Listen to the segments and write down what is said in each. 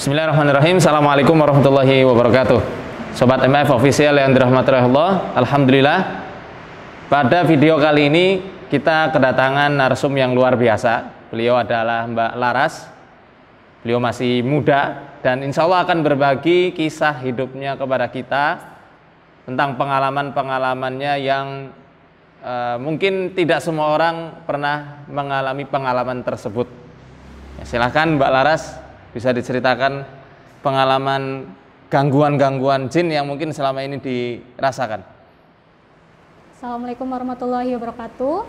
Bismillahirrahmanirrahim. Assalamualaikum warahmatullahi wabarakatuh. Sobat MF Official yang dirahmati Allah, alhamdulillah pada video kali ini kita kedatangan narsum yang luar biasa. Beliau adalah Mbak Laras. Beliau masih muda dan insya Allah akan berbagi kisah hidupnya kepada kita tentang pengalaman-pengalamannya yang mungkin tidak semua orang pernah mengalami pengalaman tersebut. Ya, silahkan Mbak Laras, bisa diceritakan pengalaman gangguan-gangguan jin yang mungkin selama ini dirasakan. Assalamualaikum warahmatullahi wabarakatuh.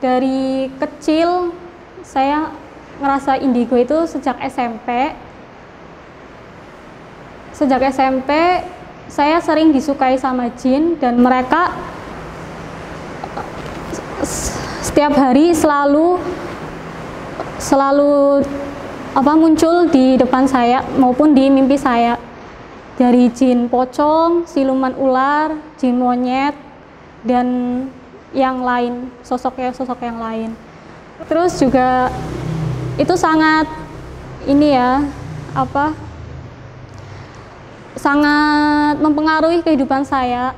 Dari kecil saya ngerasa indigo itu sejak SMP. Sejak SMP saya sering disukai sama jin dan mereka setiap hari selalu muncul di depan saya maupun di mimpi saya, dari jin pocong, siluman ular, jin monyet dan yang lain, sosok yang lain. Terus juga itu sangat sangat mempengaruhi kehidupan saya.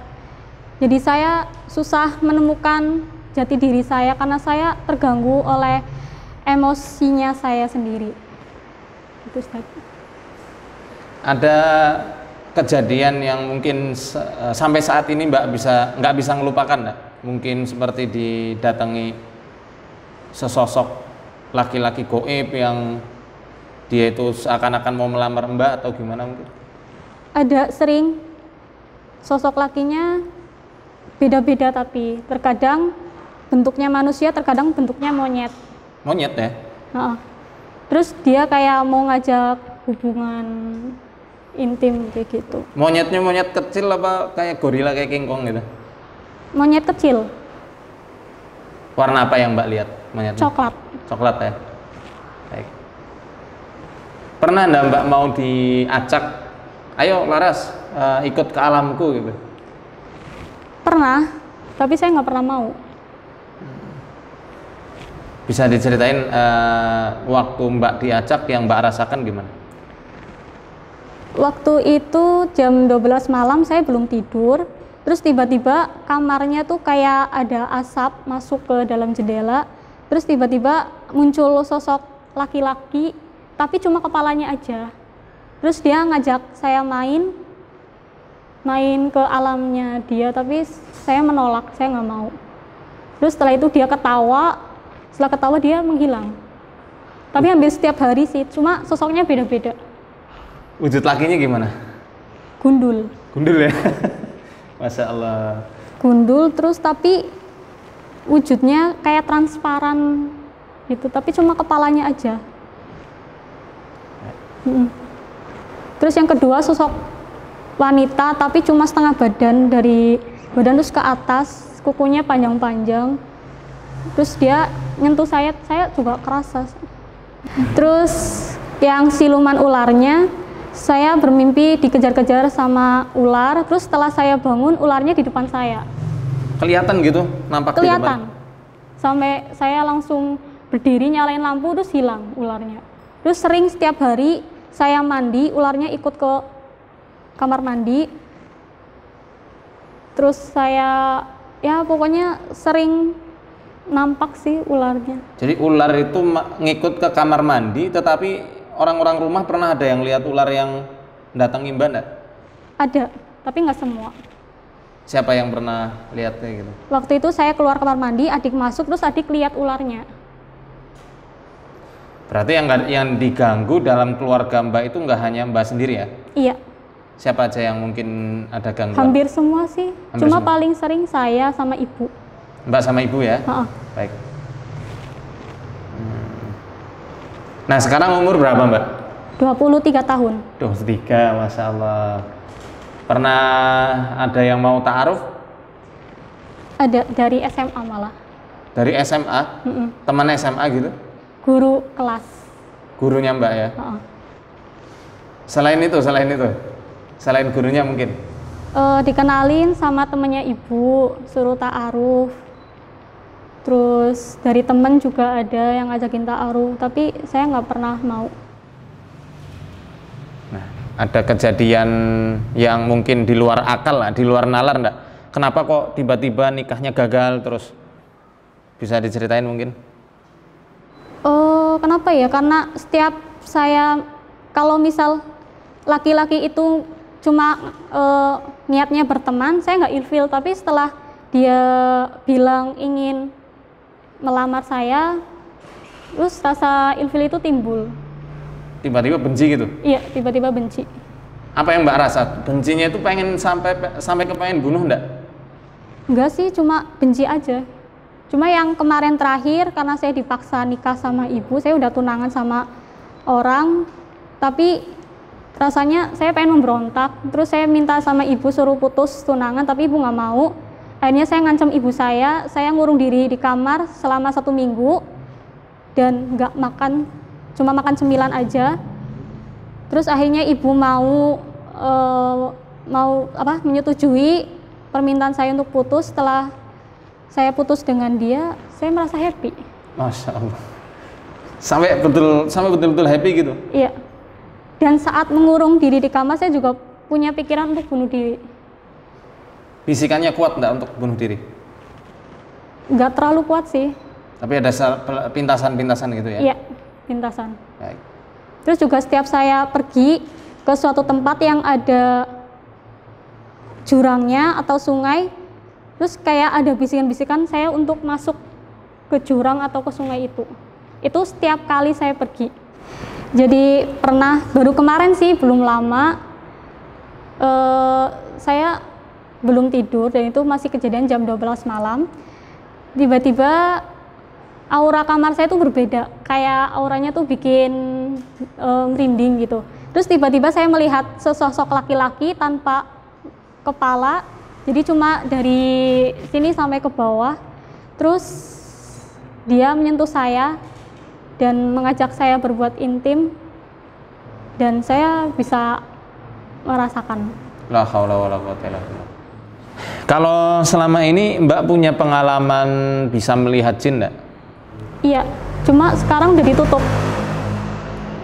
Jadi saya susah menemukan jati diri saya karena saya terganggu oleh emosinya saya sendiri. Itu Ustaz. Ada kejadian yang mungkin sampai saat ini Mbak nggak bisa ngelupakan, nggak? Mungkin seperti didatangi sesosok laki-laki goib yang dia itu seakan-akan mau melamar Mbak atau gimana mungkin? Ada, sering. Sosok lakinya beda-beda, tapi terkadang bentuknya manusia, terkadang bentuknya monyet. Monyet ya? Terus dia kayak mau ngajak hubungan intim kayak gitu. Monyetnya monyet kecil apa kayak gorila, kayak King Kong gitu? Monyet kecil. Warna apa yang Mbak lihat monyetnya? Coklat. Coklat ya? Baik. Pernah enggak Mbak mau diacak, ayo Laras ikut ke alamku gitu? Pernah, tapi saya nggak pernah mau. Bisa diceritain waktu Mbak diacak yang Mbak rasakan gimana? Waktu itu jam 12 malam saya belum tidur, terus tiba-tiba kamarnya tuh kayak ada asap masuk ke dalam jendela, terus tiba-tiba muncul sosok laki-laki, tapi cuma kepalanya aja. Terus dia ngajak saya main ke alamnya dia, tapi saya menolak, saya nggak mau. Terus setelah itu dia ketawa. Setelah ketawa dia menghilang. Tapi hampir setiap hari sih, cuma sosoknya beda-beda. Wujud lakinya gimana? Gundul. Gundul ya? Masya Allah. Gundul, terus tapi wujudnya kayak transparan gitu, tapi cuma kepalanya aja. Terus yang kedua sosok wanita, tapi cuma setengah badan, dari badan terus ke atas, kukunya panjang-panjang. Terus dia nyentuh saya juga kerasa. Terus yang siluman ularnya, saya bermimpi dikejar-kejar sama ular, terus setelah saya bangun ularnya di depan saya. Kelihatan gitu? Nampak di depan? Kelihatan. Sampai saya langsung berdiri nyalain lampu, terus hilang ularnya. Terus sering setiap hari saya mandi, ularnya ikut ke kamar mandi. Terus saya pokoknya sering nampak sih ularnya. Jadi ular itu ngikut ke kamar mandi, tetapi orang-orang rumah pernah ada yang lihat ular yang datangi Mbak enggak? Ada, tapi nggak semua. Siapa yang pernah lihat kayak gitu? Waktu itu saya keluar kamar mandi, adik masuk, terus adik lihat ularnya. Berarti yang diganggu dalam keluarga Mbak itu nggak hanya Mbak sendiri ya? Iya. Siapa aja yang mungkin ada gangguan? Hampir semua sih, cuma semua. paling sering saya sama ibu. Mbak sama ibu ya? Baik. Nah sekarang umur berapa Mbak? 23 tahun. 23, Masya Allah. Pernah ada yang mau ta'aruf? Ada, dari SMA malah. Dari SMA? Teman SMA gitu? Guru kelas. Gurunya Mbak ya? Selain itu? Selain gurunya mungkin? Dikenalin sama temennya ibu, suruh ta'aruf. Terus dari temen juga ada yang ngajakin ta'aruf, tapi saya nggak pernah mau. ada kejadian yang mungkin di luar akal lah, di luar nalar enggak? Kenapa kok tiba-tiba nikahnya gagal terus? Bisa diceritain mungkin? Oh, kenapa ya? Karena setiap saya, kalau misal laki-laki itu cuma niatnya berteman, saya nggak ilfil. Tapi setelah dia bilang ingin melamar saya, terus rasa ilfil itu timbul. Tiba-tiba benci gitu? Iya, tiba-tiba benci. Apa yang Mbak rasa? Bencinya itu pengen sampai kepengen bunuh enggak? Enggak sih, cuma benci aja. Cuma yang kemarin terakhir, karena saya dipaksa nikah sama ibu, saya udah tunangan sama orang, tapi rasanya saya pengen memberontak. Terus saya minta sama ibu suruh putus tunangan, tapi ibu nggak mau. Akhirnya saya ngancam ibu saya ngurung diri di kamar selama 1 minggu dan nggak makan, cuma makan cemilan aja. Terus akhirnya ibu mau menyetujui permintaan saya untuk putus. Setelah saya putus dengan dia, saya merasa happy. Masya Allah. Sampai betul-betul happy gitu? Iya. Dan saat mengurung diri di kamar, saya juga punya pikiran untuk bunuh diri. Bisikannya kuat enggak untuk bunuh diri? Nggak terlalu kuat sih. Tapi ada pintasan-pintasan gitu ya? Iya, pintasan. Baik. Terus juga setiap saya pergi ke suatu tempat yang ada jurangnya atau sungai, terus kayak ada bisikan-bisikan saya untuk masuk ke jurang atau ke sungai itu. Itu setiap kali saya pergi. Jadi pernah, baru kemarin sih, belum lama, saya belum tidur dan itu masih kejadian jam 12 malam. Tiba-tiba aura kamar saya tuh berbeda, kayak auranya tuh bikin merinding gitu. Terus tiba-tiba saya melihat sesosok laki-laki tanpa kepala, jadi cuma dari sini sampai ke bawah. Terus dia menyentuh saya dan mengajak saya berbuat intim, dan saya bisa merasakan. La haula wala quwwata illa billah. Kalau selama ini Mbak punya pengalaman bisa melihat jin enggak? Iya, cuma sekarang udah ditutup.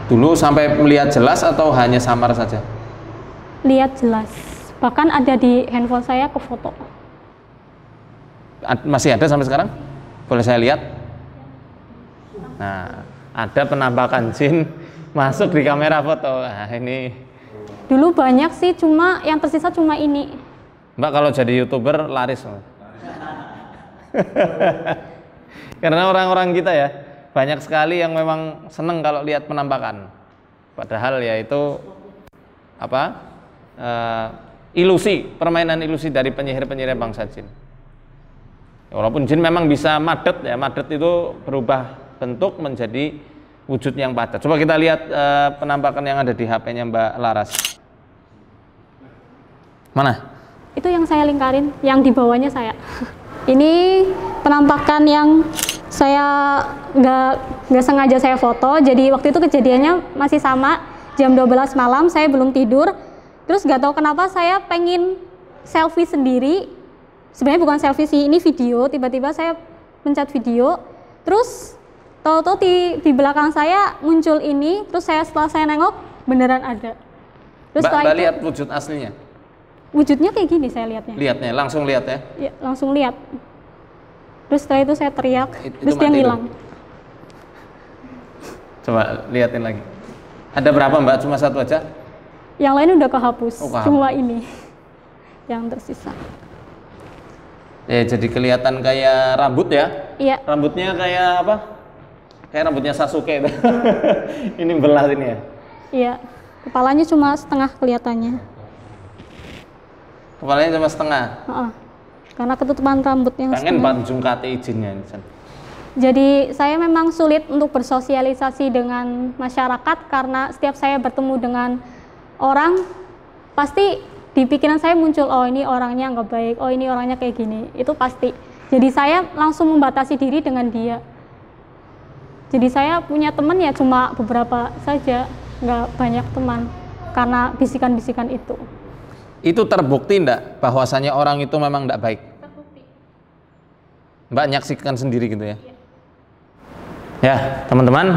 Dulu sampai melihat jelas atau hanya samar saja? Lihat jelas. Bahkan ada di handphone saya ke foto. Masih ada sampai sekarang? Boleh saya lihat? Nah, ada penampakan jin masuk di kamera foto. Nah, ini. Dulu banyak sih, cuma yang tersisa cuma ini. Mbak kalau jadi YouTuber laris. Karena orang-orang kita ya, banyak sekali yang memang seneng kalau lihat penampakan. Padahal ya itu apa? Ilusi, permainan ilusi dari penyihir-penyihir bangsa jin. Walaupun jin memang bisa madet ya, madet itu berubah bentuk menjadi wujud yang padat. Coba kita lihat penampakan yang ada di HP-nya Mbak Laras. Mana? Itu yang saya lingkarin, yang di bawahnya saya. Ini penampakan yang saya nggak sengaja saya foto. Jadi waktu itu kejadiannya masih sama, jam 12 malam, saya belum tidur. Terus nggak tahu kenapa saya pengen selfie sendiri. Sebenarnya bukan selfie sih, ini video. Tiba-tiba saya pencet video, terus tahu-tahu di belakang saya muncul ini. Terus setelah saya nengok, beneran ada. Terus Mbak lihat wujud aslinya? Wujudnya kayak gini saya lihatnya. Lihatnya, langsung lihat ya? Iya, langsung lihat. Terus setelah itu saya teriak, terus dia ngilang. Coba liatin lagi. Ada berapa Mbak? Cuma satu aja? Yang lain udah kehapus, kehapus. cuma ini yang tersisa. Ya, jadi kelihatan kayak rambut ya? Iya. Rambutnya kayak apa? Kayak rambutnya Sasuke itu. Ini belah ini ya? Iya. Kepalanya cuma setengah kelihatannya. Kepalanya cuma setengah? Karena ketutupan rambutnya. Pengen banjung kate izinnya. Jadi saya memang sulit untuk bersosialisasi dengan masyarakat karena setiap saya bertemu dengan orang, pasti di pikiran saya muncul, oh ini orangnya nggak baik, oh ini orangnya kayak gini, itu pasti. Jadi saya langsung membatasi diri dengan dia. Jadi saya punya teman ya cuma beberapa saja, nggak banyak teman karena bisikan-bisikan itu. Itu terbukti enggak bahwasanya orang itu memang enggak baik? Terbukti. Mbak nyaksikan sendiri gitu ya? Ya, teman-teman,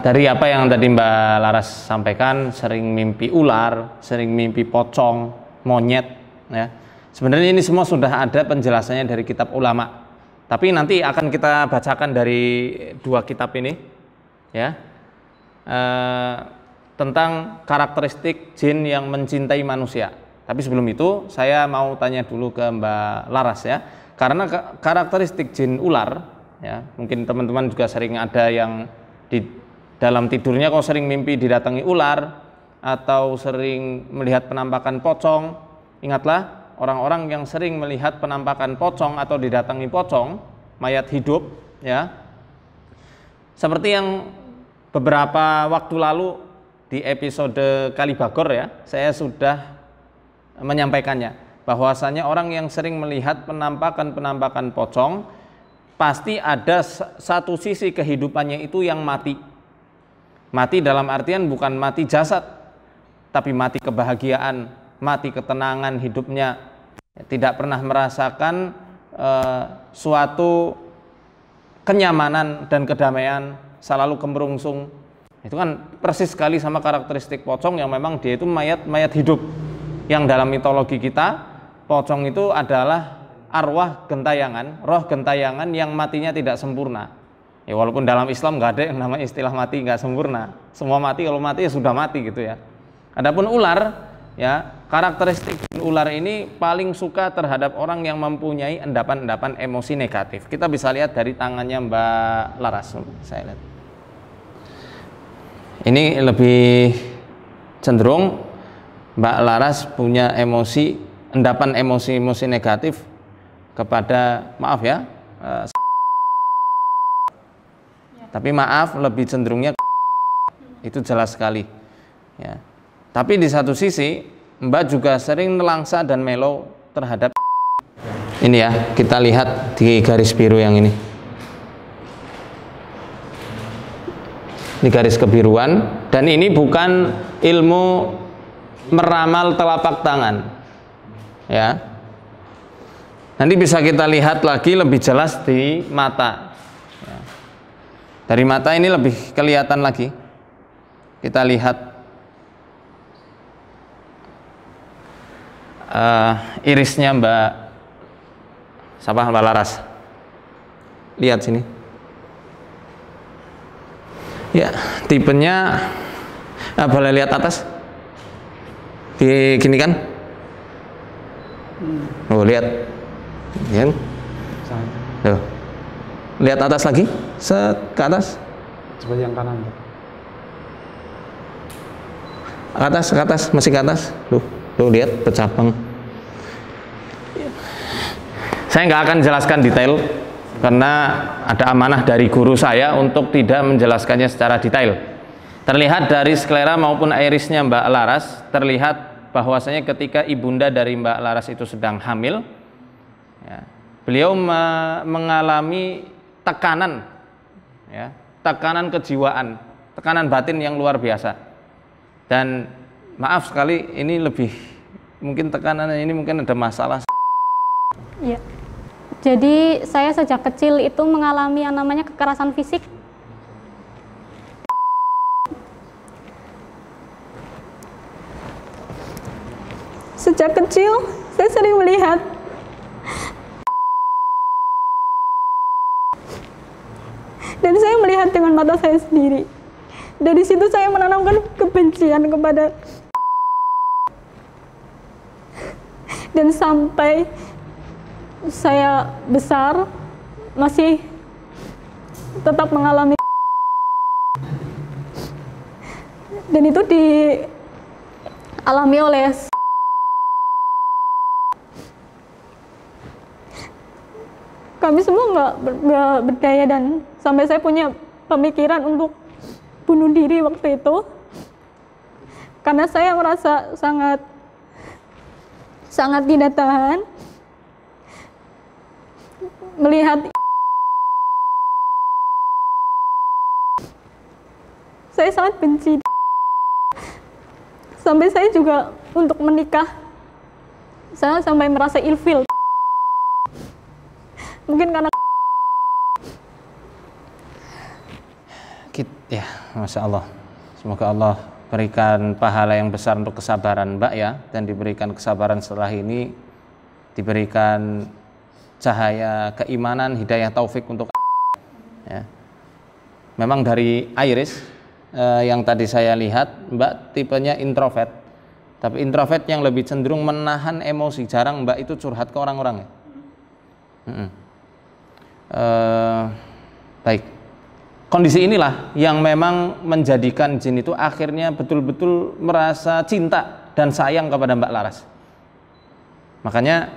Dari apa yang tadi Mbak Laras sampaikan, sering mimpi ular, sering mimpi pocong, monyet, ya. Sebenarnya ini semua sudah ada penjelasannya dari kitab ulama. Tapi nanti akan kita bacakan dari dua kitab ini, ya, tentang karakteristik jin yang mencintai manusia. Tapi sebelum itu saya mau tanya dulu ke Mbak Laras, ya, karena karakteristik jin ular, ya, mungkin teman-teman juga sering ada yang di dalam tidurnya kok sering mimpi didatangi ular atau sering melihat penampakan pocong. Ingatlah, orang-orang yang sering melihat penampakan pocong atau didatangi pocong, mayat hidup, ya, seperti yang beberapa waktu lalu di episode Kalibagor, ya, saya sudah menyampaikannya, bahwasanya orang yang sering melihat penampakan pocong pasti ada satu sisi kehidupannya itu yang mati. Mati dalam artian bukan mati jasad, tapi mati kebahagiaan, mati ketenangan hidupnya, tidak pernah merasakan suatu kenyamanan dan kedamaian, selalu kemerungsung. Itu kan persis sekali sama karakteristik pocong yang memang dia itu mayat hidup. Yang dalam mitologi kita, pocong itu adalah arwah gentayangan, roh gentayangan yang matinya tidak sempurna. Ya, walaupun dalam Islam nggak ada yang namanya istilah mati nggak sempurna. Semua mati, kalau mati ya sudah mati gitu ya. Adapun ular, ya, karakteristik ular ini paling suka terhadap orang yang mempunyai endapan-endapan emosi negatif. Kita bisa lihat dari tangannya Mbak Laras. Saya lihat. Ini lebih cenderung Mbak Laras punya endapan emosi negatif kepada, maaf ya, tapi maaf lebih cenderungnya itu jelas sekali, ya. Tapi di satu sisi Mbak juga sering nelangsa dan melo terhadap ini, ya, kita lihat di garis biru yang ini. Ini garis kebiruan, dan ini bukan ilmu meramal telapak tangan, ya. Nanti bisa kita lihat lagi lebih jelas di mata. Dari mata ini lebih kelihatan lagi. Kita lihat irisnya Mbak Laras. Lihat sini. Ya, tipenya boleh lihat atas. Gini kan? Oh, lihat. Ya. Tuh. Lihat atas lagi, ke atas. Coba yang kanan. Ke atas, masih ke atas. Tuh lihat bercabang. Saya nggak akan jelaskan detail karena ada amanah dari guru saya untuk tidak menjelaskannya secara detail. Terlihat dari sklera maupun irisnya Mbak Laras, terlihat bahwasanya ketika ibunda dari Mbak Laras itu sedang hamil, ya, beliau mengalami tekanan, ya, tekanan kejiwaan, tekanan batin yang luar biasa. Dan maaf sekali, ini lebih mungkin tekanan ini mungkin ada masalah. Ya. Jadi saya sejak kecil itu mengalami yang namanya kekerasan fisik. Sejak kecil saya sering melihat dan saya melihat dengan mata saya sendiri. Dari situ saya menanamkan kebencian kepada, dan sampai saya besar masih tetap mengalami, dan itu dialami oleh kami semua nggak berdaya, dan sampai saya punya pemikiran untuk bunuh diri waktu itu karena saya merasa sangat tidak tahan melihat. Saya sangat benci, sampai saya juga untuk menikah saya sampai merasa ilfil. Mungkin karena Ya, Masya Allah. Semoga Allah berikan pahala yang besar untuk kesabaran Mbak ya, dan diberikan kesabaran setelah ini, diberikan cahaya keimanan, hidayah taufik untuk ya. Memang dari Iris yang tadi saya lihat, Mbak tipenya introvert, tapi introvert yang lebih cenderung menahan emosi. Jarang Mbak itu curhat ke orang-orang ya. Baik, kondisi inilah yang memang menjadikan jin itu akhirnya betul-betul merasa cinta dan sayang kepada Mbak Laras. Makanya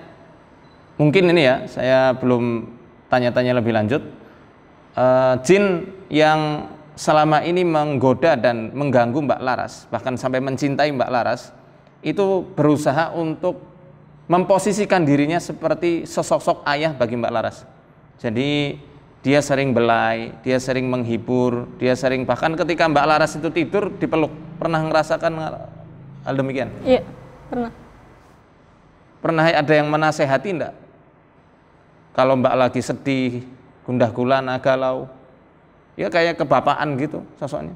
mungkin ini ya, saya belum tanya-tanya lebih lanjut. Jin yang selama ini menggoda dan mengganggu Mbak Laras, bahkan sampai mencintai Mbak Laras, itu berusaha untuk memposisikan dirinya seperti sesosok ayah bagi Mbak Laras. Jadi dia sering belai, dia sering menghibur, dia sering, bahkan ketika Mbak Laras itu tidur dipeluk. Pernah ngerasakan hal demikian? Iya, pernah. Pernah ada yang menasehati enggak? Kalau Mbak lagi sedih, gundah gulana, galau, ya kayak kebapaan gitu sosoknya?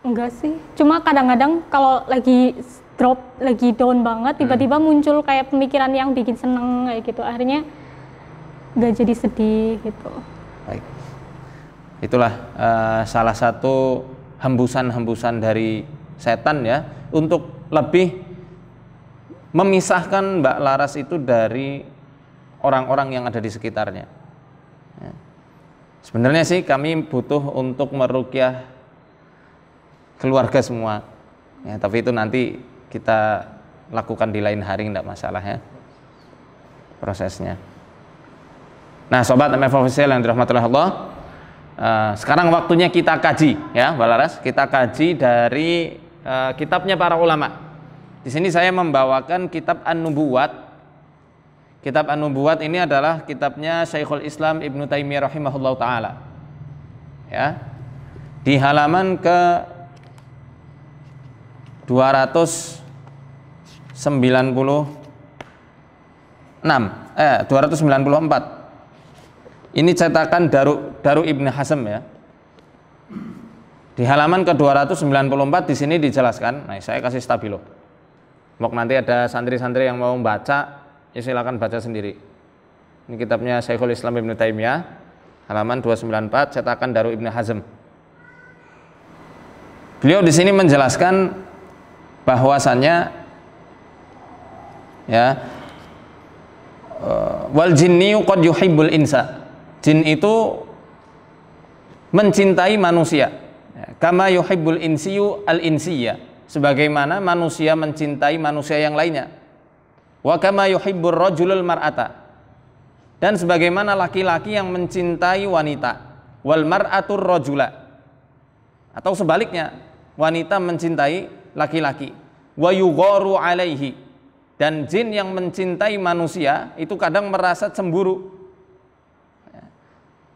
Enggak sih, cuma kadang-kadang kalau lagi drop, lagi down banget, tiba-tiba muncul kayak pemikiran yang bikin seneng kayak gitu, akhirnya nggak jadi sedih gitu. Baik, itulah salah satu hembusan-hembusan dari setan ya, untuk lebih memisahkan Mbak Laras itu dari orang-orang yang ada di sekitarnya ya. Sebenarnya sih kami butuh untuk meruqyah keluarga semua ya, tapi itu nanti kita lakukan di lain hari, tidak masalah ya prosesnya. Nah, sobat MF Official yang dirahmati Allah, sekarang waktunya kita kaji ya, Mbak Laras. Kita kaji dari kitabnya para ulama. Di sini saya membawakan kitab An-Nubuwat. Kitab An-Nubuwat ini adalah kitabnya Syekhul Islam Ibnu Taimiyah rahimahullah taala. Ya. Di halaman ke 294. Ini cetakan Daru Ibn Hazm ya. Di halaman ke 294 di sini dijelaskan. Nah, saya kasih stabilo. Mok nanti ada santri-santri yang mau baca, ya silakan baca sendiri. Ini kitabnya Syekhul Islam Ibnu Taimiyah, halaman 294, cetakan Daru Ibn Hazm. Beliau di sini menjelaskan bahwasannya ya, wal jinniyu qad yuhibbul insa. Jin itu mencintai manusia. Kama yuhibbul insiyu al insiyya. Sebagaimana manusia mencintai manusia yang lainnya. Wa kama yuhibbur rajulul mar'ata. Dan sebagaimana laki-laki yang mencintai wanita. Wal mar'atur rajula. Atau sebaliknya, wanita mencintai laki-laki. Wa yugharu alaihi. Dan jin yang mencintai manusia itu kadang merasa cemburu.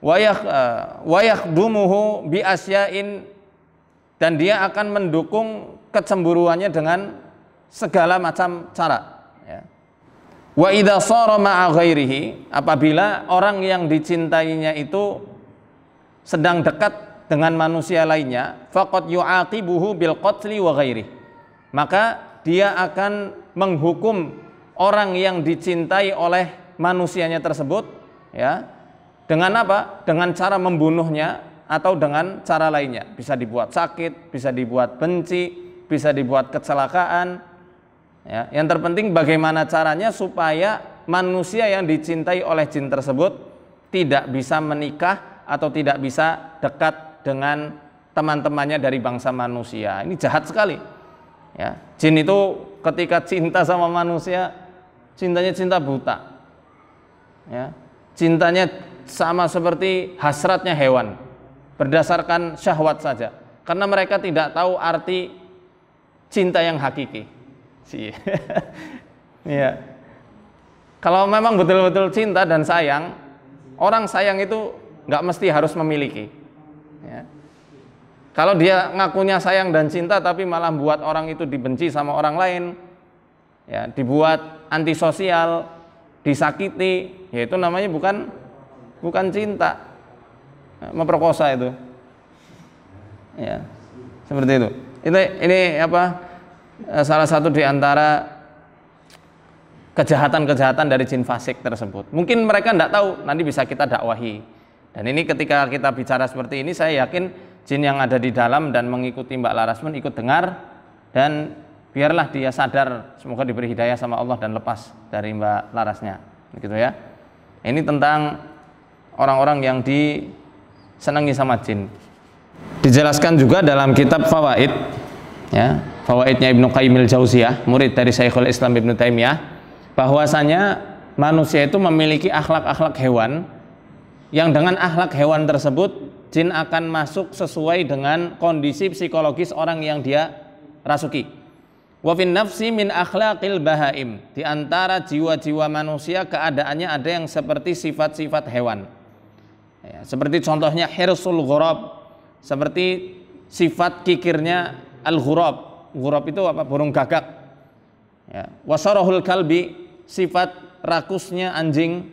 Wa yakhdumuhu bi asyain, dan dia akan mendukung kecemburuannya dengan segala macam cara ya. Wa idza shara ma'a ghairihi, apabila orang yang dicintainya itu sedang dekat dengan manusia lainnya, faqad yu'aqibuhu bil qatli wa ghairihi, maka dia akan menghukum orang yang dicintai oleh manusianya tersebut ya, dengan apa? Dengan cara membunuhnya atau dengan cara lainnya. Bisa dibuat sakit, bisa dibuat benci, bisa dibuat kecelakaan ya. Yang terpenting bagaimana caranya supaya manusia yang dicintai oleh jin tersebut tidak bisa menikah atau tidak bisa dekat dengan teman-temannya dari bangsa manusia. Ini jahat sekali ya. Jin itu ketika cinta sama manusia, cintanya cinta buta ya. Cintanya sama seperti hasratnya hewan, berdasarkan syahwat saja, karena mereka tidak tahu arti cinta yang hakiki. Ya. Kalau memang betul-betul cinta dan sayang, orang sayang itu nggak mesti harus memiliki ya. Kalau dia ngakunya sayang dan cinta tapi malah buat orang itu dibenci sama orang lain ya, dibuat antisosial, disakiti, ya itu namanya bukan cinta, memperkosa itu Ya, seperti itu. Ini apa? Salah satu di antara kejahatan-kejahatan dari jin fasik tersebut. Mungkin mereka tidak tahu, nanti bisa kita dakwahi. Dan ini ketika kita bicara seperti ini, saya yakin jin yang ada di dalam dan mengikuti Mbak Laras pun ikut dengar, dan biarlah dia sadar, semoga diberi hidayah sama Allah dan lepas dari Mbak Larasnya, begitu ya. Ini tentang orang-orang yang disenangi sama jin. Dijelaskan juga dalam kitab Fawaid, ya, Fawaidnya Ibnu Qayyim al-Jauziyah, murid dari Syekhul Islam Ibnu Taimiyah, bahwasanya manusia itu memiliki akhlak-akhlak hewan, yang dengan akhlak hewan tersebut jin akan masuk sesuai dengan kondisi psikologis orang yang dia rasuki. Wa fin nafsi min akhlaqil bahaim, di antara jiwa-jiwa manusia keadaannya ada yang seperti sifat-sifat hewan. Ya, seperti contohnya hirsul ghurab, seperti sifat kikirnya al-ghurab. Ghurab itu apa? Burung gagak. Ya, wasarahul kalbi, sifat rakusnya anjing.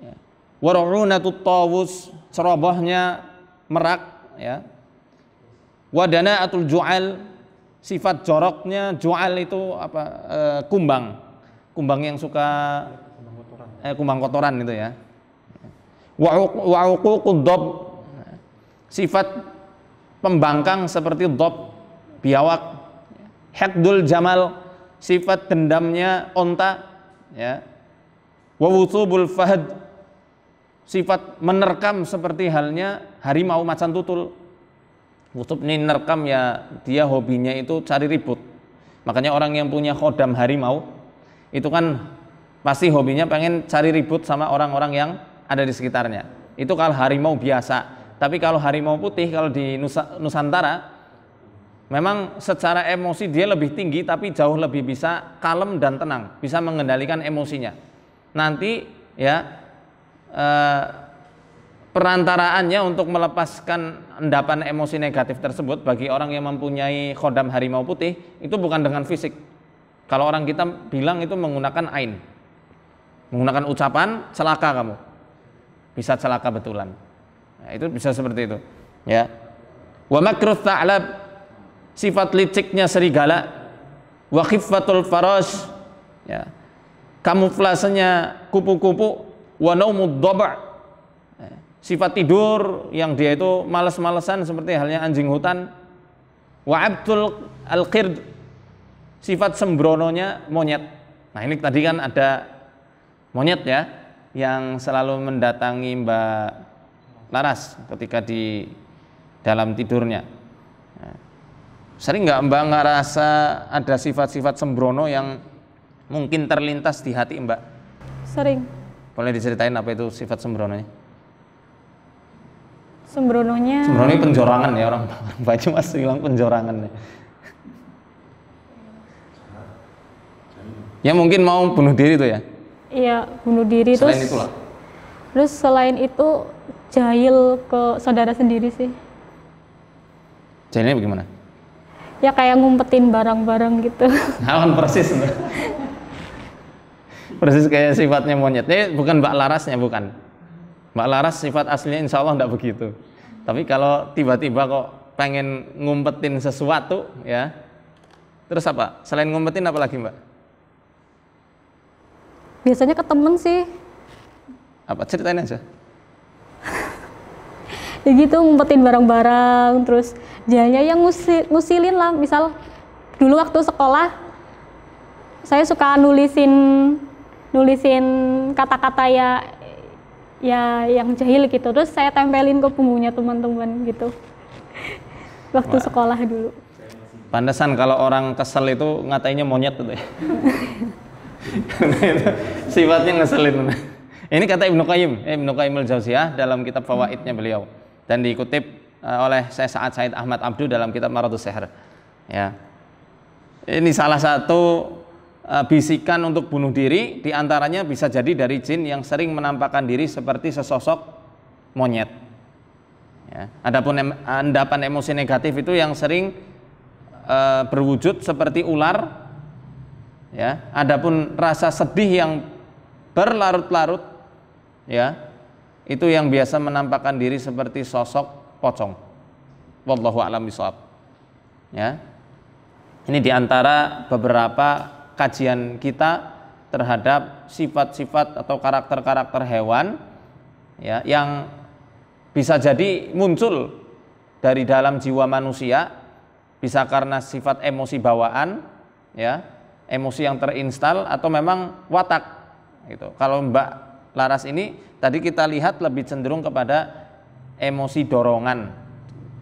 Ya. Waru'unatut tawus, cerobohnya merak, ya. Wadana'atul ju'al, sifat joroknya ju'al itu apa? Kumbang. Kumbang yang suka kumbang kotoran itu ya. Wa'uququd dhab, sifat pembangkang seperti dhab, biawak. Haqdul jamal, sifat dendamnya onta, ya. Wa wuthubul fahd, sifat menerkam seperti halnya harimau macan tutul. Wutub ini nerkam, ya, dia hobinya itu cari ribut. Makanya orang yang punya khodam harimau itu kan pasti hobinya pengen cari ribut sama orang-orang yang ada di sekitarnya. Itu kalau harimau biasa. Tapi kalau harimau putih, kalau di Nusantara, memang secara emosi dia lebih tinggi, tapi jauh lebih bisa kalem dan tenang, bisa mengendalikan emosinya. Nanti ya perantaraannya untuk melepaskan endapan emosi negatif tersebut bagi orang yang mempunyai khodam harimau putih itu bukan dengan fisik. Kalau orang kita bilang itu menggunakan ain, menggunakan ucapan, celaka kamu, bisa celaka betulan. Nah, itu bisa seperti itu, ya. Wa makrut tha'lab, sifat liciknya serigala. Wa khiffatul farash, ya, kamuflasenya kupu-kupu. Wa naumud dhaba', sifat tidur yang dia itu malas-malesan seperti halnya anjing hutan. Wa abtul al-qird, sifat sembrononya monyet. Nah, ini tadi kan ada monyet ya yang selalu mendatangi Mbak Laras ketika di dalam tidurnya. Sering nggak Mbak ngerasa ada sifat-sifat sembrono yang mungkin terlintas di hati Mbak? Sering. Boleh diceritain apa itu sifat sembrononya? Sembrononya Penjorangan ya, orang baju mas bilang penjorangan ya. Ya mungkin mau bunuh diri tuh ya? Iya, bunuh diri. Selain itulah. Terus selain itu jahil ke saudara sendiri sih. Jahilnya bagaimana? Ya kayak ngumpetin barang-barang gitu. Nah, kan persis. Persis kayak sifatnya monyet. Ini bukan Mbak Larasnya, bukan. Mbak Laras sifat aslinya insya Allah enggak begitu. Tapi kalau tiba-tiba kok pengen ngumpetin sesuatu, ya. Terus apa? Selain ngumpetin apa lagi Mbak? Biasanya ke temen sih. Apa? Ceritain aja. Ya gitu, ngumpetin barang-barang, terus jahilnya yang ngusilin lah. Misal dulu waktu sekolah saya suka nulisin kata-kata ya yang jahil gitu, terus saya tempelin ke punggungnya teman-teman gitu. Waktu sekolah dulu. Pantesan kalau orang kesel itu ngatainnya monyet gitu ya. Sifatnya ngeselin. Ini kata Ibnu Qayyim al-Jauziyah dalam kitab Fawaidnya beliau, dan dikutip oleh Syekh Sa'ad Said Ahmad Abdu dalam kitab Maradus Sihr. Ya. Ini salah satu bisikan untuk bunuh diri, diantaranya bisa jadi dari jin yang sering menampakkan diri seperti sesosok monyet. Ya. Adapun endapan emosi negatif itu yang sering berwujud seperti ular. Ya. Adapun rasa sedih yang berlarut-larut, ya, itu yang biasa menampakkan diri seperti sosok pocong. Wallahu a'lam bishawab. Ya. Ini diantara beberapa kajian kita terhadap sifat-sifat atau karakter-karakter hewan ya, yang bisa jadi muncul dari dalam jiwa manusia, bisa karena sifat emosi bawaan, ya, emosi yang terinstal, atau memang watak. Gitu. Kalau Mbak Laras ini tadi kita lihat lebih cenderung kepada emosi dorongan,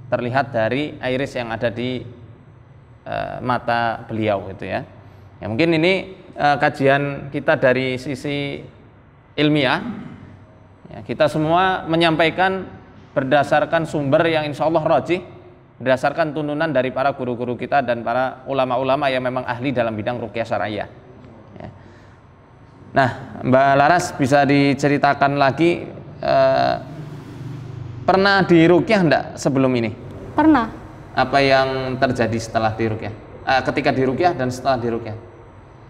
terlihat dari iris yang ada di mata beliau, gitu ya. Ya mungkin ini kajian kita dari sisi ilmiah. Ya, kita semua menyampaikan berdasarkan sumber yang insya Allah rajih, berdasarkan turunan dari para guru-guru kita dan para ulama-ulama yang memang ahli dalam bidang ruqyah syar'iyyah. Ya. Nah, Mbak Laras bisa diceritakan lagi pernah diruqyah enggak sebelum ini? Pernah. Apa yang terjadi setelah diruqyah? Ketika diruqyah dan setelah diruqyah?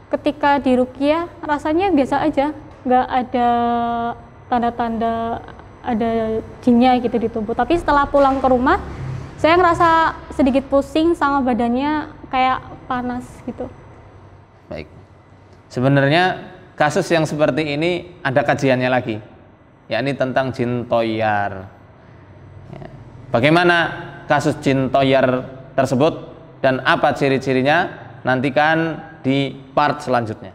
Ketika diruqyah rasanya biasa aja, nggak ada tanda-tanda ada jinnya gitu di tubuh. Tapi setelah pulang ke rumah, saya ngerasa sedikit pusing sama badannya kayak panas gitu. Baik. Sebenarnya kasus yang seperti ini ada kajiannya lagi, yakni tentang jin toyar. Ya. Bagaimana kasus jin toyar tersebut dan apa ciri-cirinya? Nantikan di part selanjutnya.